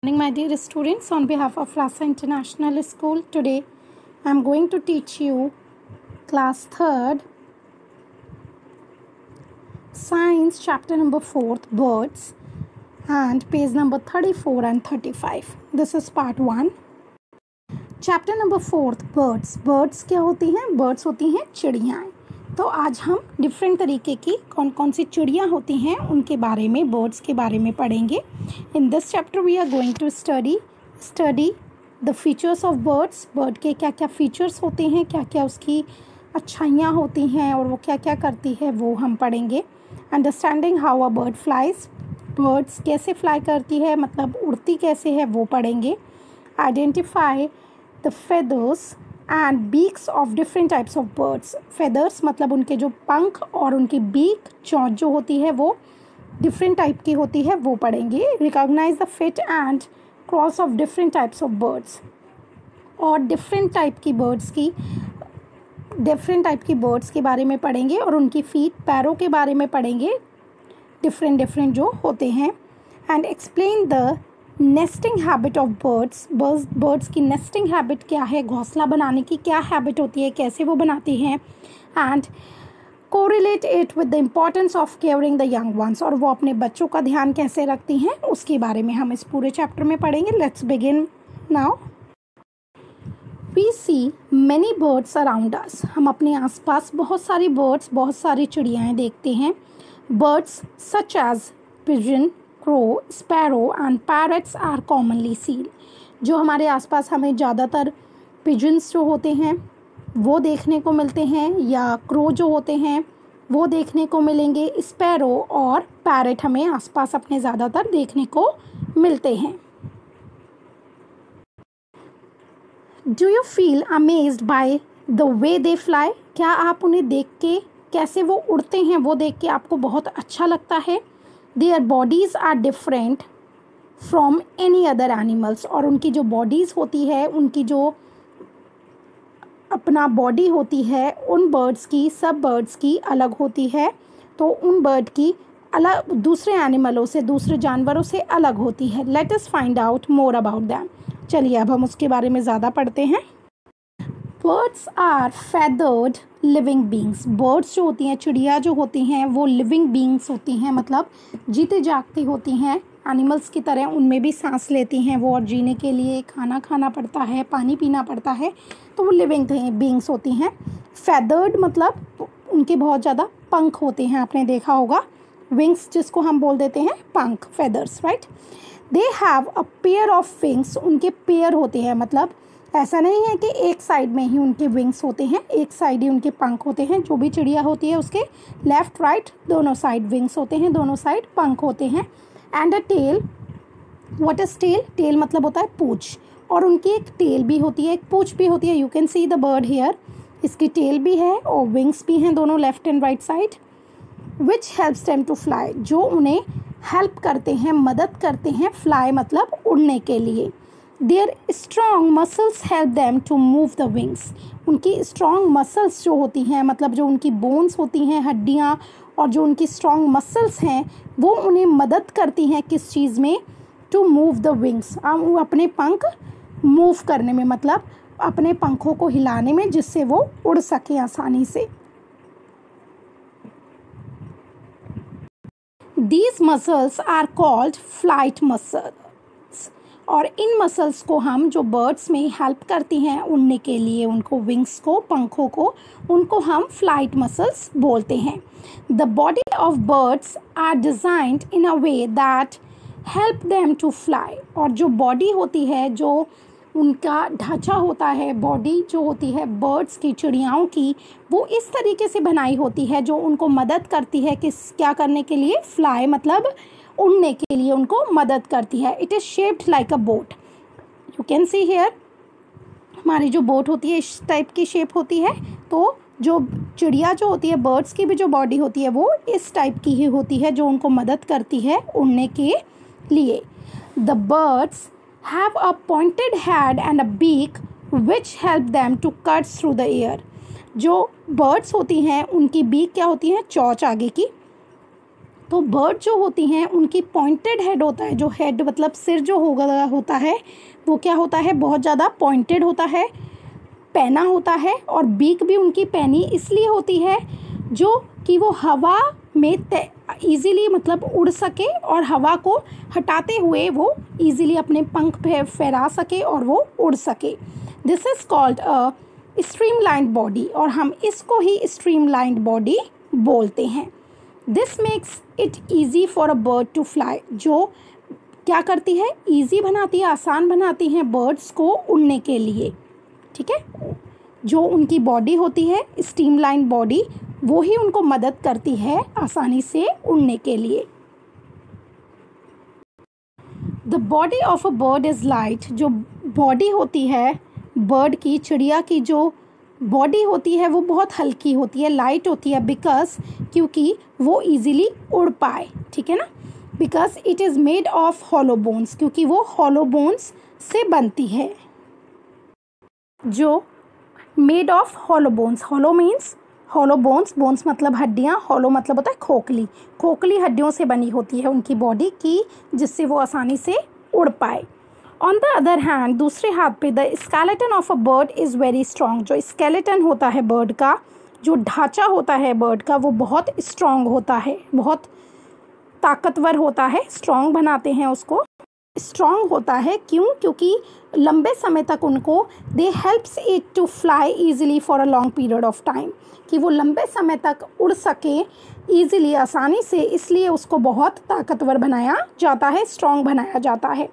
Morning, my dear students. On behalf of Rasa International School, today I am going to teach you class 3rd science chapter number 4 birds and page number 34 and 35. This is part 1. Chapter number 4 birds. Birds क्या होती हैं? Birds होती हैं चिड़ियाँ. तो आज हम different तरीके की कौन कौन सी चिड़ियाँ होती हैं उनके बारे में, बर्ड्स के बारे में पढ़ेंगे. In this chapter we are going to study the features of birds. Bird के क्या क्या फीचर्स होते हैं, क्या क्या उसकी अच्छाइयाँ होती हैं और वो क्या क्या करती है वो हम पढ़ेंगे. Understanding how a bird flies. Birds कैसे फ्लाई करती है, मतलब उड़ती कैसे है, वो पढ़ेंगे. Identify the feathers and beaks of different types of birds. Feathers मतलब उनके जो पंख और उनकी बीक, चोंच जो होती है वो डिफरेंट टाइप की होती है, वो पढ़ेंगे. Recognise the feet and claws of different types of birds. और डिफरेंट टाइप की बर्ड्स के बारे में पढ़ेंगे और उनकी फीट, पैरों के बारे में पढ़ेंगे, डिफरेंट जो होते हैं. And explain the nesting habit of birds. Birds की नेस्टिंग हैबिट क्या है, घोंसला बनाने की क्या हैबिट होती है, कैसे वो बनाती हैं. And correlate it with the importance of caring the young ones. और वो अपने बच्चों का ध्यान कैसे रखती हैं उसके बारे में हम इस पूरे चैप्टर में पढ़ेंगे. Let's begin now. We see many birds around us. हम अपने आसपास बहुत सारी बर्ड्स, बहुत सारी चिड़ियाएँ देखते हैं. Birds such as pigeon, crow, sparrow and parrots are commonly seen. जो हमारे आसपास हमें ज़्यादातर पिजन्स जो होते हैं वो देखने को मिलते हैं, या क्रो जो होते हैं वो देखने को मिलेंगे. स्पैरो और पैरट हमें आसपास अपने ज़्यादातर देखने को मिलते हैं. Do you feel amazed by the way they fly. क्या आप उन्हें देख के, कैसे वो उड़ते हैं वो देख के आपको बहुत अच्छा लगता है. Their bodies are different from any other animals. और उनकी जो बॉडीज़ होती है, उनकी जो अपना बॉडी होती है उन बर्ड्स की, सब बर्ड्स की अलग होती है. तो उन बर्ड की अलग दूसरे एनिमलों से, दूसरे जानवरों से अलग होती है. Let us find out more about them. चलिए अब हम उसके बारे में ज़्यादा पढ़ते हैं. Birds are feathered living beings. बर्ड्स जो होती हैं, चिड़िया जो होती हैं, वो लिविंग बींग्स होती हैं, मतलब जीते जागती होती हैं. एनिमल्स की तरह उनमें भी सांस लेती हैं वो, और जीने के लिए खाना खाना पड़ता है, पानी पीना पड़ता है. तो वो लिविंग बींग्स होती हैं. फेदर्ड मतलब उनके बहुत ज़्यादा पंख होते हैं, आपने देखा होगा. विंग्स जिसको हम बोल देते हैं पंख, feathers, right. They have a pair of wings. उनके पेयर होते हैं, मतलब ऐसा नहीं है कि एक साइड में ही उनके विंग्स होते हैं, एक साइड ही उनके पंख होते हैं. जो भी चिड़िया होती है उसके लेफ़्ट राइट दोनों साइड विंग्स होते हैं, दोनों साइड पंख होते हैं. And a tail. What is tail? Tail मतलब होता है पूँछ. और उनकी एक टेल भी होती है, एक पूँछ भी होती है. You can see the bird here. इसकी टेल भी है और विंग्स भी हैं दोनों left and right side. Which helps them to fly. जो उन्हें हेल्प करते हैं, मदद करते हैं फ्लाई मतलब उड़ने के लिए. Their strong muscles help them to move the wings. उनकी strong muscles जो होती हैं, मतलब जो उनकी bones होती हैं, हड्डियाँ, और जो उनकी strong muscles हैं वो उन्हें मदद करती हैं किस चीज़ में? To move the wings. वो अपने पंख move करने में, मतलब अपने पंखों को हिलाने में, जिससे वो उड़ सके आसानी से. These muscles are called flight muscles. और इन मसल्स को हम, जो बर्ड्स में हेल्प करती हैं उड़ने के लिए, उनको विंग्स को, पंखों को, उनको हम फ्लाइट मसल्स बोलते हैं. The body of birds are designed in a way that help them to fly. और जो बॉडी होती है, जो उनका ढांचा होता है, बॉडी जो होती है बर्ड्स की, चिड़ियाओं की, वो इस तरीके से बनाई होती है जो उनको मदद करती है क्या करने के लिए? फ्लाई मतलब उड़ने के लिए उनको मदद करती है. It is shaped like a boat. You can see here. हमारी जो बोट होती है इस टाइप की शेप होती है. तो जो चिड़िया जो होती है, बर्ड्स की भी जो बॉडी होती है वो इस टाइप की ही होती है, जो उनको मदद करती है उड़ने के लिए. The birds have a pointed head and a beak which help them to cut through the air. जो बर्ड्स होती हैं उनकी बीक क्या होती है? चोंच आगे की, तो बर्ड जो होती हैं उनकी पॉइंटेड हेड होता है, जो हेड मतलब सिर जो होता है वो क्या होता है, बहुत ज़्यादा पॉइंटेड होता है, पैना होता है। और बीक भी उनकी पैनी इसलिए होती है जो कि वो हवा में ईज़िली मतलब उड़ सके और हवा को हटाते हुए वो ईज़िली अपने पंख फैला सके और वो उड़ सके। This is called a streamlined body, और हम इसको ही स्ट्रीमलाइन्ड बॉडी बोलते हैं। This makes it easy for a bird to fly, जो क्या करती है, ईजी बनाती है, आसान बनाती हैं बर्ड्स को उड़ने के लिए। ठीक है, जो उनकी बॉडी होती है स्ट्रीमलाइन बॉडी, वो ही उनको मदद करती है आसानी से उड़ने के लिए। The body of a bird is light, जो बॉडी होती है बर्ड की, चिड़िया की जो बॉडी होती है वो बहुत हल्की होती है, लाइट होती है, बिकॉज क्योंकि वो इजीली उड़ पाए। ठीक है ना, because it is made of hollow bones, क्योंकि वो हॉलो बोन्स से बनती है, जो made of hollow bones. Hollow means hollow bones, bones मतलब हड्डियाँ, हॉलो मतलब होता है खोखली, खोखली हड्डियों से बनी होती है उनकी बॉडी की, जिससे वो आसानी से उड़ पाए। ऑन द अदर हैंड, दूसरे हाथ पे, the skeleton of a bird is very strong, जो स्केलेटन होता है बर्ड का, जो ढांचा होता है बर्ड का, वो बहुत स्ट्रॉन्ग होता है, बहुत ताकतवर होता है, स्ट्रॉन्ग बनाते हैं उसको। स्ट्रॉन्ग होता है क्यों, क्योंकि लंबे समय तक उनको they helps it to fly easily for a long period of time, कि वो लंबे समय तक उड़ सके ईजिली, आसानी से, इसलिए उसको बहुत ताकतवर बनाया जाता है, स्ट्रॉन्ग बनाया जाता है।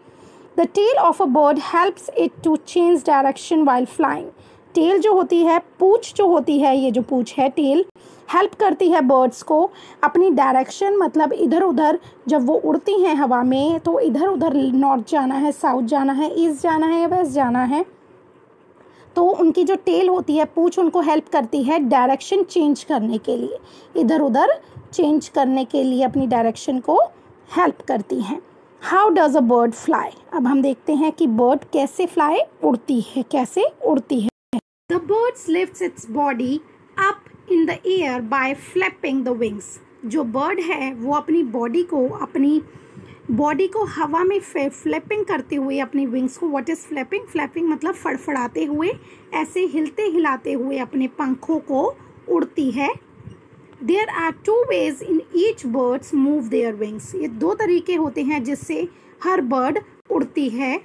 The tail of a bird helps it to change direction while flying, tail जो होती है, पूँछ जो होती है, ये जो पूँछ है टेल, हेल्प करती है बर्ड्स को अपनी डायरेक्शन, मतलब इधर उधर जब वो उड़ती हैं हवा में, तो इधर उधर नॉर्थ जाना है, साउथ जाना है, ईस्ट जाना है या वेस्ट जाना है, तो उनकी जो टेल होती है, पूँछ, उनको हेल्प करती है डायरेक्शन चेंज करने के लिए, इधर उधर चेंज करने के लिए अपनी डायरेक्शन को हेल्प करती हैं। How does a bird fly, अब हम देखते हैं कि बर्ड कैसे फ्लाई, उड़ती है, कैसे उड़ती है। The birds lifts its body up in the air by flapping the wings, जो बर्ड है वो अपनी बॉडी को हवा में फ्लैपिंग करते हुए अपनी विंग्स को, व्हाट इज़ फ्लैपिंग, फ्लैपिंग मतलब फड़फड़ाते हुए, ऐसे हिलते हिलाते हुए अपने पंखों को उड़ती है। There are 2 ways in which birds move their wings, ये 2 तरीके होते हैं जिससे हर बर्ड उड़ती है।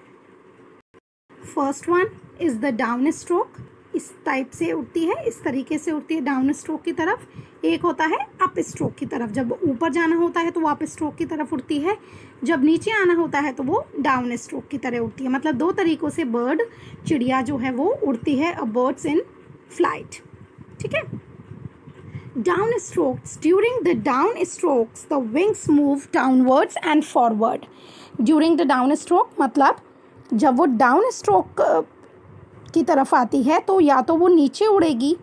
First one is the down stroke, इस टाइप से उड़ती है, इस तरीके से उड़ती है डाउन स्ट्रोक की तरफ। एक होता है अप स्ट्रोक की तरफ, जब ऊपर जाना होता है तो वो अप स्ट्रोक की तरफ उड़ती है, जब नीचे आना होता है तो वो डाउन स्ट्रोक की तरह उड़ती है। मतलब 2 तरीक़ों से बर्ड, चिड़िया जो है वो उड़ती है, अ बर्ड्स इन फ्लाइट। ठीक है, down strokes, during the down strokes the wings move downwards and forward. During the down stroke मतलब जब वो डाउन स्ट्रोक की तरफ आती है तो या तो वो नीचे उड़ेगी,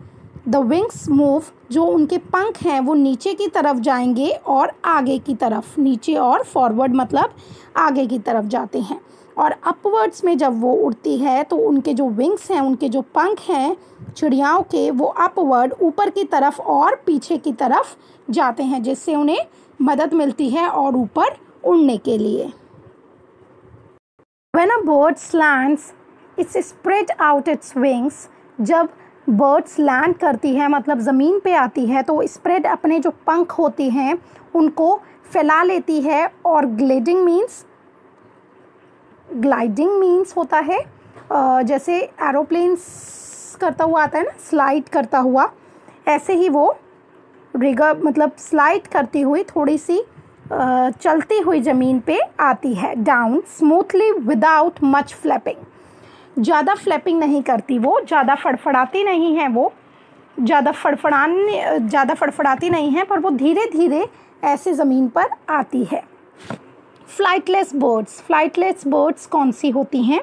द विंग्स मूव, जो उनके पंख हैं वो नीचे की तरफ जाएंगे और आगे की तरफ, नीचे, और फॉरवर्ड मतलब आगे की तरफ जाते हैं। और अपवर्ड्स में जब वो उड़ती है तो उनके जो विंग्स हैं, उनके जो पंख हैं चिड़ियाओं के, वो अपवर्ड, ऊपर की तरफ और पीछे की तरफ जाते हैं, जिससे उन्हें मदद मिलती है और ऊपर उड़ने के लिए। When a bird lands, it's spread out its wings. जब बर्ड्स लैंड करती है मतलब ज़मीन पे आती है तो स्प्रेड, अपने जो पंख होते हैं उनको फैला लेती है। और ग्लाइडिंग मीन्स होता है जैसे एरोप्लेन्स करता हुआ आता है ना, स्लाइड करता हुआ, ऐसे ही वो रिगर मतलब स्लाइड करती हुई थोड़ी सी चलती हुई ज़मीन पे आती है। Down smoothly without much flapping, ज़्यादा फ्लैपिंग नहीं करती वो, ज़्यादा फड़फड़ाती नहीं है वो, ज़्यादा फड़फड़ाती नहीं है, पर वो धीरे धीरे ऐसे ज़मीन पर आती है। फ्लाइटलेस बर्ड्स कौन सी होती हैं?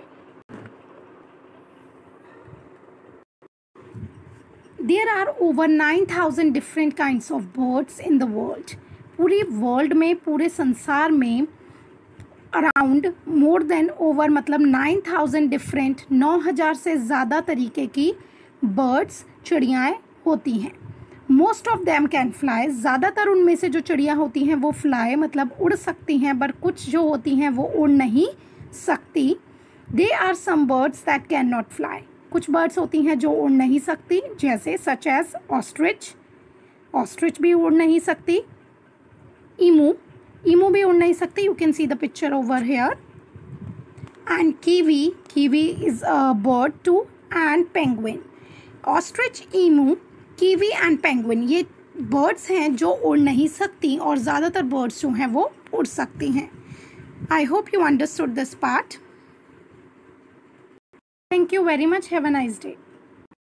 There are over 9,000 different kinds of birds in the world. पूरे वर्ल्ड में, पूरे संसार में अराउंड मोर देन ओवर मतलब 9,000 डिफरेंट, 9,000 से ज़्यादा तरीके की बर्ड्स, चिड़ियाएँ होती हैं। Most of them can fly, ज़्यादातर उनमें से जो चिड़िया होती हैं वो फ्लाई मतलब उड़ सकती हैं, बट कुछ जो होती हैं वो उड़ नहीं सकती। They are some birds that can not fly, कुछ बर्ड्स होती हैं जो उड़ नहीं सकती, जैसे सच एज ऑस्ट्रिच, ऑस्ट्रिच भी उड़ नहीं सकती। ईमू, ईमू भी उड़ नहीं सकती, you can see the picture over here. And kiwi, kiwi is a bird too, and penguin. Ostrich, emu, kiwi and penguin ये बर्ड्स हैं जो उड़ नहीं सकती, और ज़्यादातर बर्ड्स जो हैं वो उड़ सकती हैं। I hope you understood this part. Thank you very much, have a nice day.